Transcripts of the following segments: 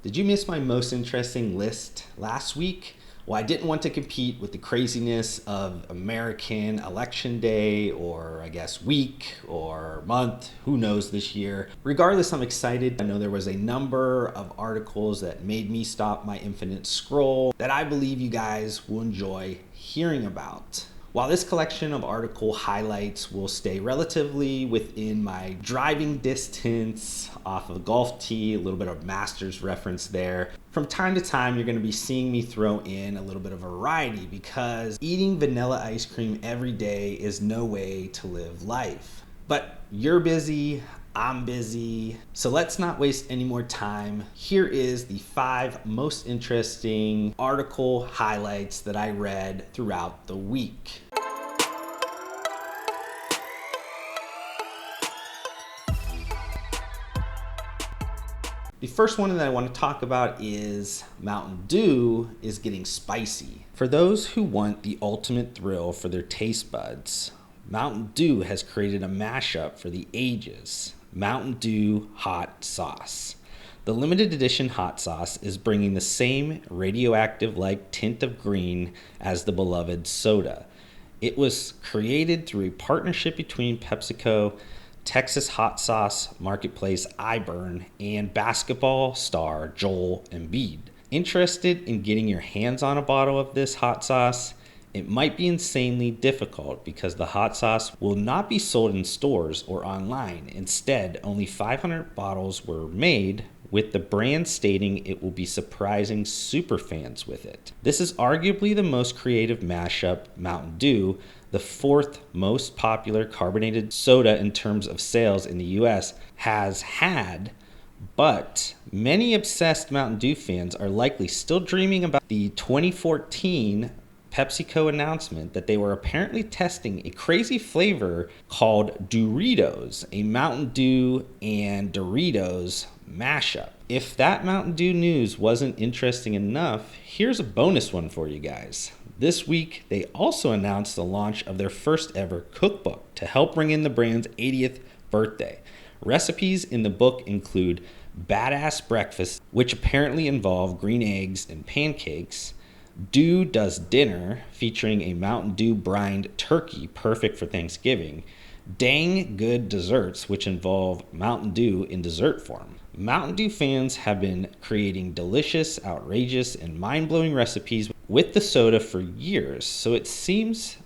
Did you miss my most interesting list last week? Well, I didn't want to compete with the craziness of American election day, or I guess week or month, who knows this year. Regardless, I'm excited. I know there was a number of articles that made me stop my infinite scroll that I believe you guys will enjoy hearing about. While this collection of article highlights will stay relatively within my driving distance off of a golf tee, a little bit of Masters reference there, from time to time you're going to be seeing me throw in a little bit of variety, because eating vanilla ice cream every day is no way to live life. But you're busy, I'm busy, so let's not waste any more time. Here is the 5 most interesting article highlights that I read throughout the week. The first one that I want to talk about is Mountain Dew is getting spicy. For those who want the ultimate thrill for their taste buds, Mountain Dew has created a mashup for the ages. Mountain Dew Hot Sauce. The limited edition hot sauce is bringing the same radioactive-like tint of green as the beloved soda. It was created through a partnership between PepsiCo, Texas hot sauce marketplace iBurn, and basketball star Joel Embiid. Interested in getting your hands on a bottle of this hot sauce? It might be insanely difficult because the hot sauce will not be sold in stores or online. Instead, only 500 bottles were made, with the brand stating it will be surprising superfans with it. This is arguably the most creative mashup Mountain Dew, the 4th most popular carbonated soda in terms of sales in the US, has had. But many obsessed Mountain Dew fans are likely still dreaming about the 2014 PepsiCo announcement that they were apparently testing a crazy flavor called Doritos, a Mountain Dew and Doritos mashup. If that Mountain Dew news wasn't interesting enough, here's a bonus one for you guys. This week, they also announced the launch of their first ever cookbook to help bring in the brand's 80th birthday. Recipes in the book include Badass Breakfast, which apparently involve green eggs and pancakes, Dew Does Dinner, featuring a Mountain Dew brined turkey perfect for Thanksgiving, Dang Good Desserts, which involve Mountain Dew in dessert form. Mountain Dew fans have been creating delicious, outrageous, and mind-blowing recipes with the soda for years, so it seems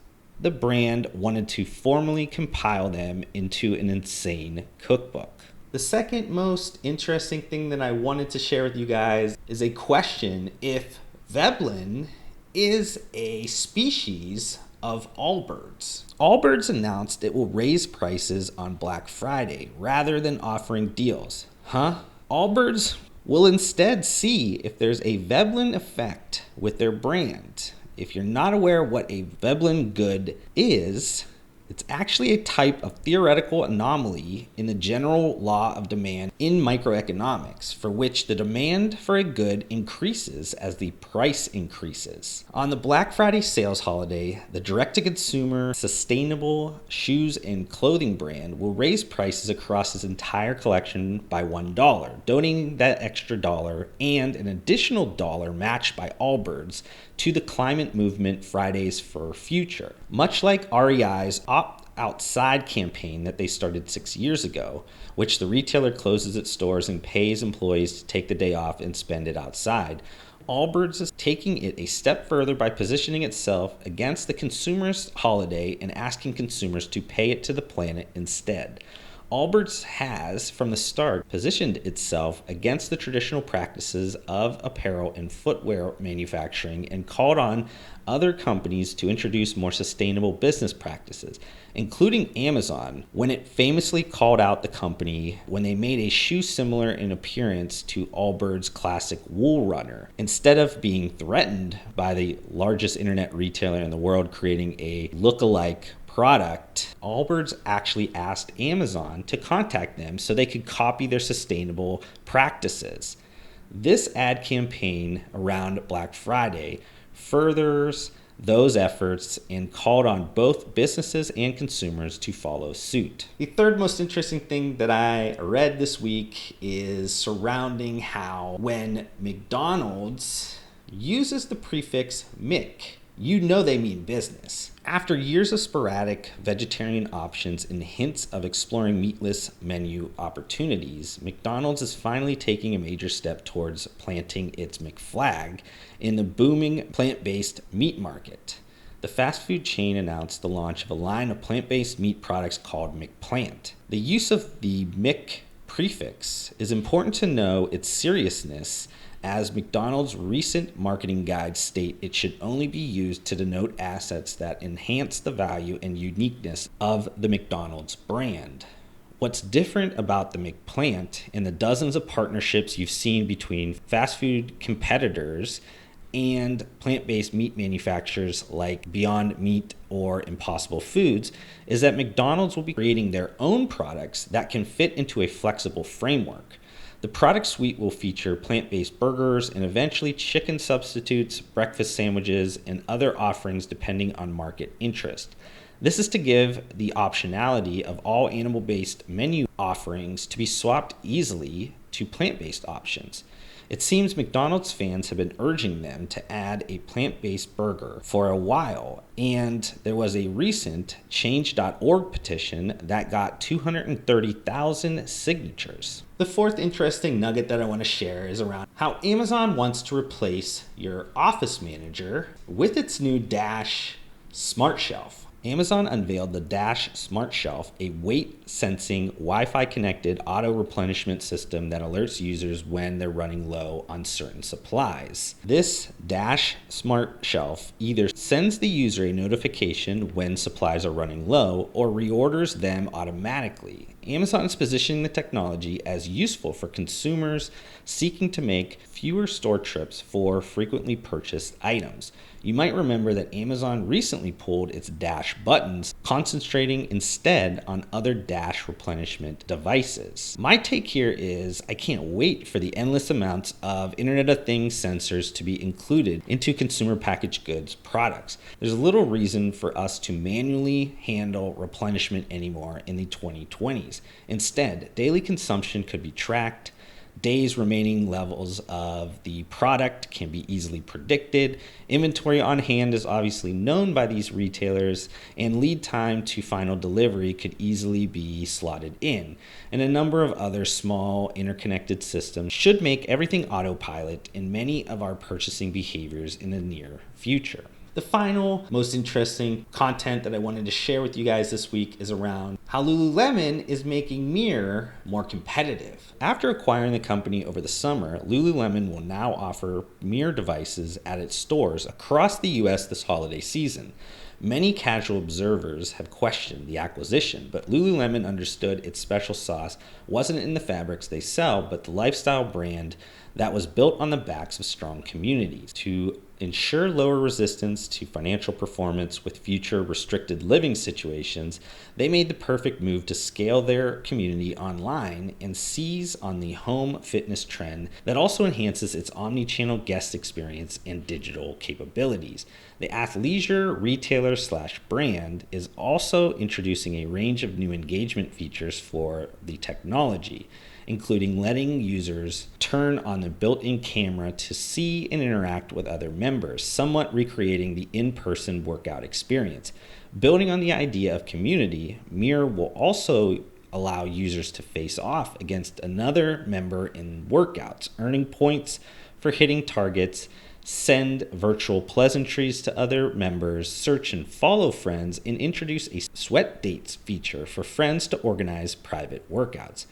the brand wanted to formally compile them into an insane cookbook. The second most interesting thing that I wanted to share with you guys is a question if Veblen is a species of Allbirds. Allbirds announced it will raise prices on Black Friday rather than offering deals. Allbirds will instead see if there's a Veblen effect with their brand. If you're not aware what a Veblen good is, it's actually a type of theoretical anomaly in the general law of demand in microeconomics, for which the demand for a good increases as the price increases. On the Black Friday sales holiday, the direct-to-consumer sustainable shoes and clothing brand will raise prices across its entire collection by $1, donating that extra dollar and an additional dollar matched by Allbirds to the climate movement Fridays for Future. Much like REI's Opt Outside campaign that they started 6 years ago, which the retailer closes its stores and pays employees to take the day off and spend it outside, Allbirds is taking it a step further by positioning itself against the consumer's holiday and asking consumers to pay it to the planet instead. Allbirds has, from the start, positioned itself against the traditional practices of apparel and footwear manufacturing and called on other companies to introduce more sustainable business practices, including Amazon, when it famously called out the company when they made a shoe similar in appearance to Allbirds' classic Wool Runner. Instead of being threatened by the largest internet retailer in the world creating a look-alike product, Allbirds actually asked Amazon to contact them so they could copy their sustainable practices. This ad campaign around Black Friday furthers those efforts and called on both businesses and consumers to follow suit. The third most interesting thing that I read this week is surrounding how when McDonald's uses the prefix Mick, you know they mean business. After years of sporadic vegetarian options and hints of exploring meatless menu opportunities, McDonald's is finally taking a major step towards planting its McFlag in the booming plant-based meat market. The fast food chain announced the launch of a line of plant-based meat products called McPlant. The use of the Mc prefix is important to know its seriousness, as McDonald's recent marketing guides state it should only be used to denote assets that enhance the value and uniqueness of the McDonald's brand. What's different about the McPlant and the dozens of partnerships you've seen between fast food competitors and plant-based meat manufacturers like Beyond Meat or Impossible Foods is that McDonald's will be creating their own products that can fit into a flexible framework. The product suite will feature plant-based burgers and eventually chicken substitutes, breakfast sandwiches, and other offerings depending on market interest. This is to give the optionality of all animal-based menu offerings to be swapped easily to plant-based options. It seems McDonald's fans have been urging them to add a plant-based burger for a while, and there was a recent change.org petition that got 230,000 signatures. The fourth interesting nugget that I want to share is around how Amazon wants to replace your office manager with its new Dash Smart Shelf. Amazon unveiled the Dash Smart Shelf, a weight-sensing, Wi-Fi connected auto-replenishment system that alerts users when they're running low on certain supplies. This Dash Smart Shelf either sends the user a notification when supplies are running low or reorders them automatically. Amazon is positioning the technology as useful for consumers seeking to make fewer store trips for frequently purchased items. You might remember that Amazon recently pulled its Dash buttons, concentrating instead on other Dash replenishment devices. My take here is I can't wait for the endless amounts of Internet of Things sensors to be included into consumer packaged goods products. There's little reason for us to manually handle replenishment anymore in the 2020s. Instead, daily consumption could be tracked. Days remaining levels of the product can be easily predicted. Inventory on hand is obviously known by these retailers, and lead time to final delivery could easily be slotted in. And a number of other small interconnected systems should make everything autopilot in many of our purchasing behaviors in the near future. The final, most interesting content that I wanted to share with you guys this week is around how Lululemon is making Mirror more competitive. After acquiring the company over the summer, Lululemon will now offer Mirror devices at its stores across the US this holiday season. Many casual observers have questioned the acquisition, but Lululemon understood its special sauce wasn't in the fabrics they sell, but the lifestyle brand that was built on the backs of strong communities. To ensure lower resistance to financial performance with future restricted living situations, they made the perfect move to scale their community online and seize on the home fitness trend that also enhances its omni-channel guest experience and digital capabilities. The athleisure retailer/brand is also introducing a range of new engagement features for the technology, including letting users turn on the built-in camera to see and interact with other members, somewhat recreating the in-person workout experience. Building on the idea of community, Mirror will also allow users to face off against another member in workouts, earning points for hitting targets, send virtual pleasantries to other members, search and follow friends, and introduce a sweat dates feature for friends to organize private workouts.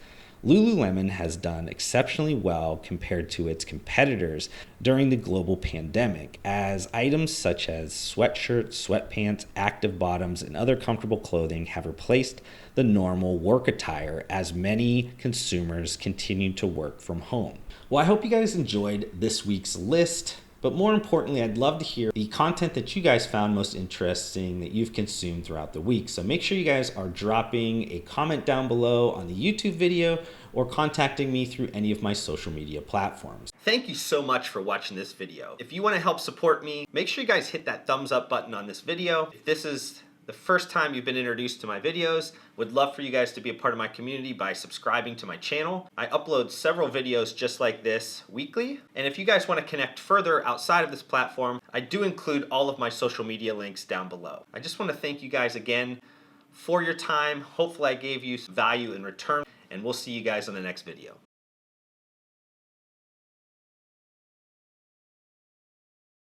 Lululemon has done exceptionally well compared to its competitors during the global pandemic, as items such as sweatshirts, sweatpants, active bottoms, and other comfortable clothing have replaced the normal work attire as many consumers continue to work from home. Well, I hope you guys enjoyed this week's list. But more importantly, I'd love to hear the content that you guys found most interesting that you've consumed throughout the week. So make sure you guys are dropping a comment down below on the YouTube video or contacting me through any of my social media platforms. Thank you so much for watching this video. If you want to help support me, make sure you guys hit that thumbs up button on this video. If this is the first time you've been introduced to my videos, would love for you guys to be a part of my community by subscribing to my channel. I upload several videos just like this weekly. And if you guys want to connect further outside of this platform, I do include all of my social media links down below. I just want to thank you guys again for your time. Hopefully I gave you some value in return, and we'll see you guys on the next video.